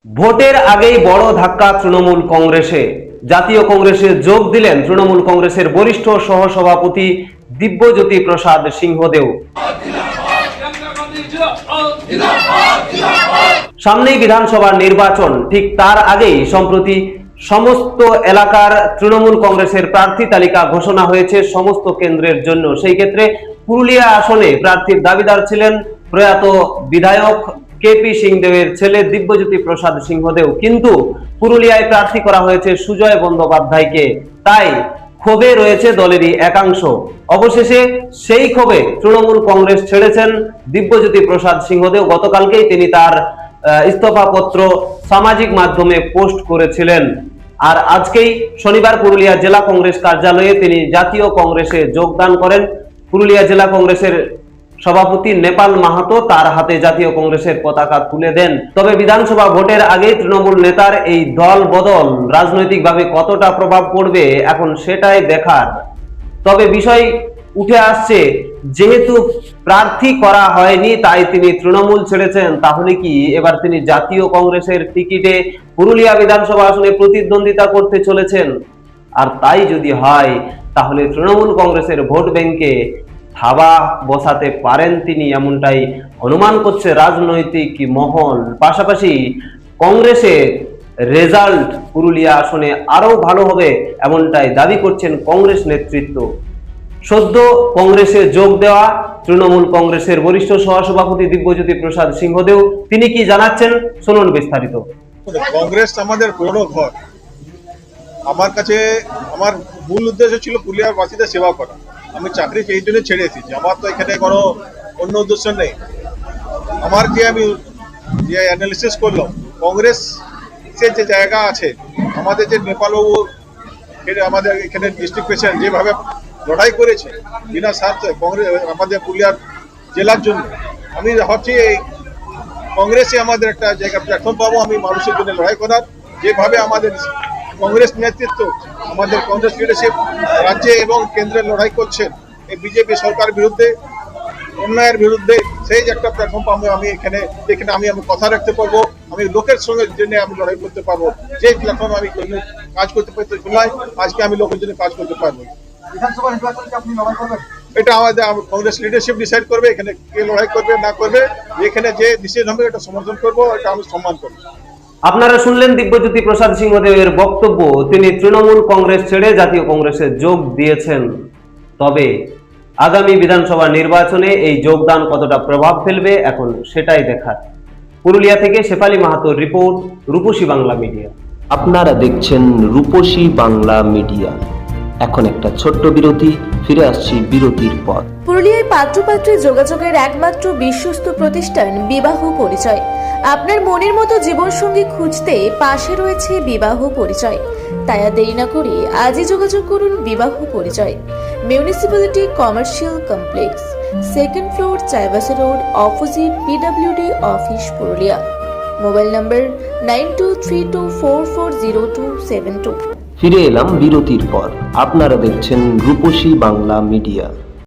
ভোটের আগেই বড় ধাক্কা তৃণমূল কংগ্রেসে। জাতীয় কংগ্রেসে যোগ দিলেন তৃণমূল কংগ্রেসের বরিষ্ঠ সহসভাপতি দিব্যজ্যোতি প্রসাদ সিংহদেও। সামনেই বিধানসভার নির্বাচন, ঠিক তার আগেই সম্প্রতি সমস্ত এলাকার তৃণমূল কংগ্রেসের প্রার্থী তালিকা ঘোষণা হয়েছে সমস্ত কেন্দ্রের জন্য। সেই ক্ষেত্রে পুরুলিয়া আসনে প্রার্থীর দাবিদার ছিলেন প্রয়াত বিধায়ক কেপি সিংদেওয়ের ছেলে দিব্যজ্যোতি প্রসাদ সিংহদেও, কিন্তু পুরুলিয়ায় প্রার্থী করা হয়েছে সুজয় বন্দ্যোপাধ্যায়কে। তাই ক্ষোভে রয়েছে দলেরই একাংশ। অবশেষে সেই ক্ষোভে তৃণমূল কংগ্রেস ছেড়েছেন দিব্যজ্যোতি প্রসাদ সিংহদেও। গতকালকেই তিনি তার ইস্তফা পত্র সামাজিক মাধ্যমে পোস্ট করেছিলেন। আর আজকেই শনিবার পুরুলিয়া জেলা কংগ্রেস কার্যালয়ে তিনি জাতীয় কংগ্রেসে যোগদান করেন। পুরুলিয়া জেলা কংগ্রেসের সভাপতি নেপাল মাহাতো তার হাতে জাতীয় কংগ্রেসের পতাকা তুলে দেন। তবে বিধানসভা ভোটের আগে তৃণমূল নেতার এই দল বদল রাজনৈতিকভাবে কতটা প্রভাব পড়বে এখন সেটাই দেখার। তবে বিষয় উঠে আসছে, যেহেতু প্রার্থী করা হয়নি তাই তিনি তৃণমূল ছেড়েছেন, তাহলে কি এবার তিনি জাতীয় কংগ্রেসের টিকিটে পুরুলিয়া বিধানসভা আসনে প্রতিদ্বন্দ্বিতা করতে চলেছেন? আর তাই যদি হয় তাহলে তৃণমূল কংগ্রেসের ভোট ব্যাংকে থাবা বসাতে পারেন তিনি, এমনটাই অনুমান করছে রাজনৈতিক মহল। পাশাপাশি কংগ্রেসের রেজাল্ট পুরুলিয়া আসনে আরো ভালো হবে এমনটাই দাবি করছেন কংগ্রেস নেতৃত্ব। সদ্য কংগ্রেসে যোগ দেওয়া তৃণমূল কংগ্রেসের বরিষ্ঠ সহসভাপতি দিব্যজ্যোতি প্রসাদ সিংহদেও তিনি কি জানাচ্ছেন, শুনুন বিস্তারিত। কংগ্রেস আমাদের পুরনো ঘর। আমার কাছে আমার মূল উদ্দেশ্য ছিল পুরুলিয়ার বাসীদের সেবা করা। আমি চাকরি এই জন্য ছেড়ে এসেছি, আমার তো এখানে কোনো অন্য উদ্দেশ্য নেই। আমার আমি যে অ্যানালিসিস করলাম, কংগ্রেসের যে জায়গা আছে, আমাদের যে নেপালবাবু আমাদের এখানে ডিস্ট্রিক্ট প্রেসিডেন্ট যেভাবে লড়াই করেছে বিনা স্বার্থে কংগ্রেস আমাদের পুরুলিয়ার জেলার জন্য, আমি ভাবছি এই কংগ্রেসে আমাদের একটা জায়গা প্ল্যাটফর্ম পাবো আমি মানুষের জন্য লড়াই করার। যেভাবে আমাদের কংগ্রেস নেতৃত্ব আমাদের কংগ্রেস লিডারশিপ রাজ্যে এবং কেন্দ্রে লড়াই করছেন এই বিজেপি সরকার বিরুদ্ধে, অন্যায়ের বিরুদ্ধে, সেই যে একটা প্ল্যাটফর্ম পাবো আমি এখানে আমি কথা রাখতে পারবো, আমি লোকের সঙ্গে জন্য আমি লড়াই করতে পারবো। যে প্ল্যাটফর্ম আমি কাজ করতে পারতে চলাই, আজকে আমি লোকের জন্য কাজ করতে পারবো। বিধানসভা নির্বাচনে আপনি লড়াই করবেন? এটা আমাদের কংগ্রেস লিডারশিপ ডিসাইড করবে এখানে কে লড়াই করবে না করবে। এখানে যে ডিসিশন হবে এটা সমর্থন করবো, এটা আমি সম্মান করবো। আপনারা শুনলেন দিব্যজ্যোতি প্রসাদ সিংহদেবের বক্তব্য। তিনি তৃণমূল কংগ্রেস ছেড়ে জাতীয় কংগ্রেসে যোগ দিয়েছেন। তবে আগামী বিধানসভা নির্বাচনে এই যোগদান কতটা প্রভাব ফেলবে এখন সেটাই দেখার। পুরুলিয়া থেকে শেফালী মাহাতোর রিপোর্ট, রূপসী বাংলা মিডিয়া। আপনারা দেখছেন রূপসী বাংলা মিডিয়া। এখন একটা ছোট্ট বিরতি, ফিরে আসছি বিরতির পর। পুরুলিয়ায় পাত্রপাত্রী যোগাযোগের একমাত্র বিশ্বস্ত প্রতিষ্ঠান বিবাহ পরিচয়। আপনার মনের মতো জীবনসঙ্গী খুঁজতে পাশে রয়েছে বিবাহ পরিচয়। তাই আর দেরি না করে আজই যোগাযোগ করুন বিবাহ পরিচয়। Municipality commercial complex, 2nd floor, Chaibasa road, opposite PWD office, Purulia. Mobile নম্বর 9232440272। ফিরে এলাম বিরতির পর। আপনারা দেখছেন রূপসী বাংলা মিডিয়া।